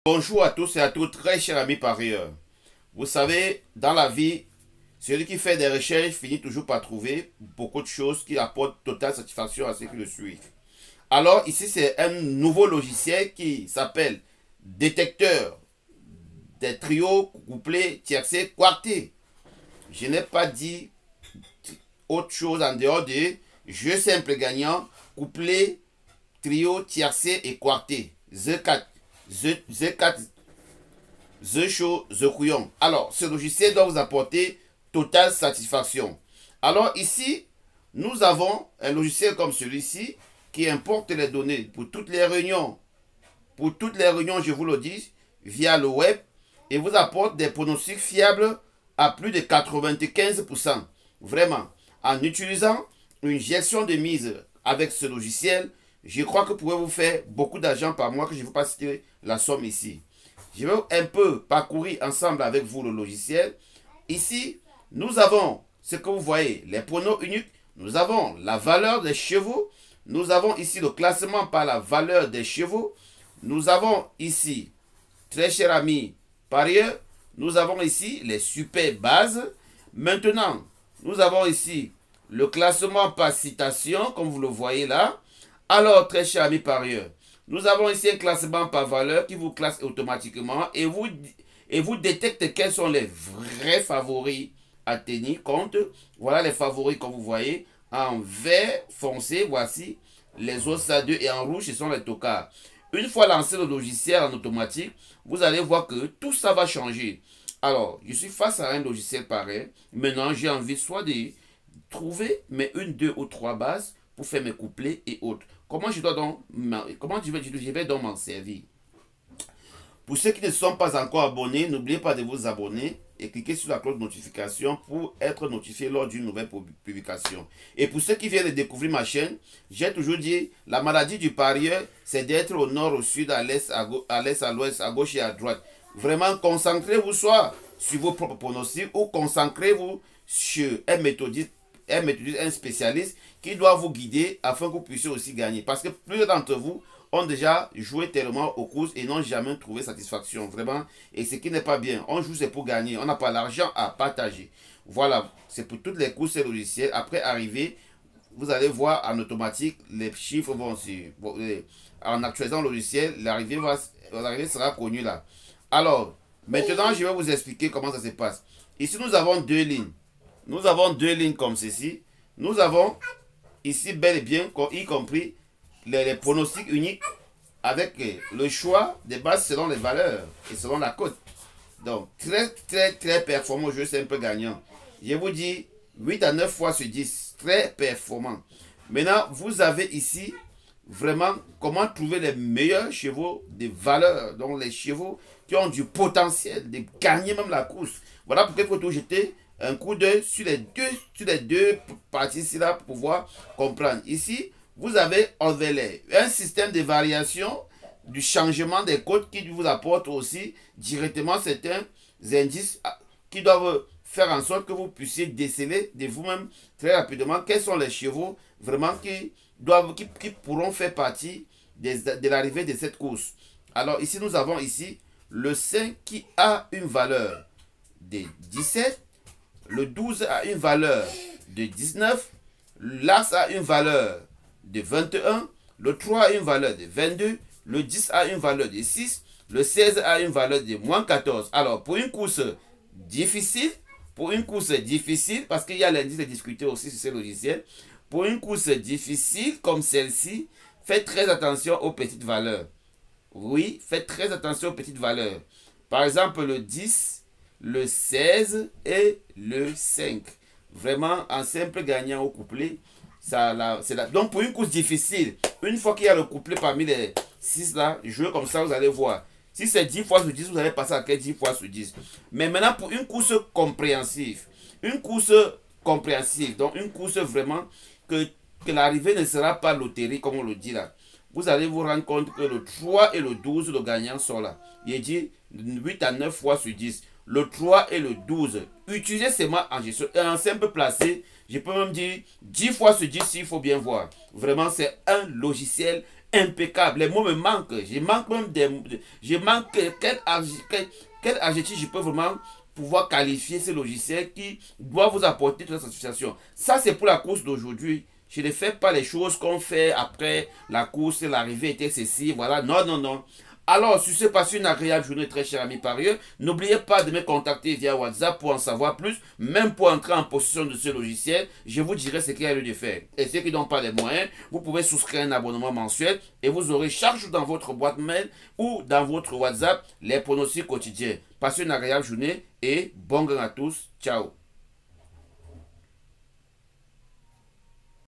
Bonjour à tous et à toutes, très chers amis parieurs. Vous savez, dans la vie, celui qui fait des recherches finit toujours par trouver beaucoup de choses qui apportent totale satisfaction à ceux qui le suivent. Alors ici, c'est un nouveau logiciel qui s'appelle détecteur des trios, couplés, tiercés, quartés. Je n'ai pas dit autre chose en dehors de jeu simple gagnant, couplé, trio, tiercé et quarté. Z4. Z4, The Show, The Couillon. Alors, ce logiciel doit vous apporter totale satisfaction. Alors ici, nous avons un logiciel comme celui-ci qui importe les données pour toutes les réunions. Pour toutes les réunions, je vous le dis, via le web et vous apporte des pronostics fiables à plus de 95%. Vraiment, en utilisant une gestion de mise avec ce logiciel, je crois que vous pouvez vous faire beaucoup d'argent par mois, que je ne vais pas citer la somme ici. Je vais un peu parcourir ensemble avec vous le logiciel. Ici, nous avons ce que vous voyez, les pronos uniques. Nous avons la valeur des chevaux. Nous avons ici le classement par la valeur des chevaux. Nous avons ici, très cher ami parieur, nous avons ici les super bases. Maintenant, nous avons ici le classement par citation, comme vous le voyez là. Alors, très cher ami parieur, nous avons ici un classement par valeur qui vous classe automatiquement et vous détecte quels sont les vrais favoris à tenir compte. Voilà les favoris comme vous voyez. En vert foncé, voici les os à 2 et en rouge, ce sont les tocards. Une fois lancé le logiciel en automatique, vous allez voir que tout ça va changer. Alors, je suis face à un logiciel pareil. Maintenant, j'ai envie soit de trouver mes 1, 2 ou 3 bases pour faire mes couplets et autres. Comment je vais donc m'en servir? Pour ceux qui ne sont pas encore abonnés, n'oubliez pas de vous abonner et cliquez sur la cloche de notification pour être notifié lors d'une nouvelle publication. Et pour ceux qui viennent de découvrir ma chaîne, j'ai toujours dit, la maladie du parieur, c'est d'être au nord, au sud, à l'est, à l'ouest, à gauche et à droite. Vraiment, concentrez-vous soit sur vos propres pronostics ou concentrez-vous sur un méthodiste, un spécialiste qui doit vous guider afin que vous puissiez aussi gagner. Parce que plusieurs d'entre vous ont déjà joué tellement aux courses et n'ont jamais trouvé satisfaction. Vraiment, et ce qui n'est pas bien. On joue, c'est pour gagner. On n'a pas l'argent à partager. Voilà, c'est pour toutes les courses et logiciels. Après arriver, vous allez voir en automatique, les chiffres vont sur... En actualisant le logiciel, l'arrivée sera connue là. Alors, maintenant, je vais vous expliquer comment ça se passe. Ici, nous avons deux lignes. Nous avons deux lignes comme ceci. Nous avons ici bel et bien, y compris les pronostics uniques avec le choix des bases selon les valeurs et selon la cote. Donc, très performant, jeu simple gagnant. Je vous dis 8 à 9 fois sur 10. Très performant. Maintenant, vous avez ici vraiment comment trouver les meilleurs chevaux de valeur. Donc, les chevaux qui ont du potentiel de gagner même la course. Voilà pourquoi il faut tout jeter un coup d'œil sur les deux parties ici là pour pouvoir comprendre. Ici, vous avez overlay, un système de variation du changement des codes qui vous apporte aussi directement certains indices qui doivent faire en sorte que vous puissiez déceler de vous-même très rapidement quels sont les chevaux vraiment qui pourront faire partie de l'arrivée de cette course. Alors ici, nous avons ici le 5 qui a une valeur de 17. Le 12 a une valeur de 19. L'As a une valeur de 21. Le 3 a une valeur de 22. Le 10 a une valeur de 6. Le 16 a une valeur de moins 14. Alors, pour une course difficile, parce qu'il y a l'indice de difficulté aussi sur ce logiciel, pour une course difficile comme celle-ci, faites très attention aux petites valeurs. Oui, faites très attention aux petites valeurs. Par exemple, le 10, le 16 et le 5. Vraiment, en simple gagnant au couplet, donc pour une course difficile, une fois qu'il y a le couplet parmi les 6 là, jouez comme ça, vous allez voir. Si c'est 10 fois sur 10, vous allez passer à 10 fois sur 10. Mais maintenant, pour une course compréhensive, donc une course vraiment que l'arrivée ne sera pas loterie, comme on le dit là. Vous allez vous rendre compte que le 3 et le 12, le gagnant sont là. Il dit 8 à 9 fois sur 10. Le 3 et le 12. Utilisez ces mains en gestion. Et en simple placé, je peux même dire 10 fois sur 10 s'il faut bien voir. Vraiment, c'est un logiciel impeccable. Les mots me manquent. Je manque même des... Je manque quel adjectif je peux vraiment pouvoir qualifier ce logiciel qui doit vous apporter toute la satisfaction. Ça, c'est pour la course d'aujourd'hui. Je ne fais pas les choses qu'on fait après la course, l'arrivée était ceci, voilà. Non, non, non. Alors, si c'est passé une agréable journée, très cher ami parieur, n'oubliez pas de me contacter via WhatsApp pour en savoir plus, même pour entrer en possession de ce logiciel. Je vous dirai ce qu'il y a lieu de faire. Et ceux qui n'ont pas les moyens, vous pouvez souscrire un abonnement mensuel et vous aurez chaque jour dans votre boîte mail ou dans votre WhatsApp les pronostics quotidiens. Passez une agréable journée et bon gain à tous. Ciao.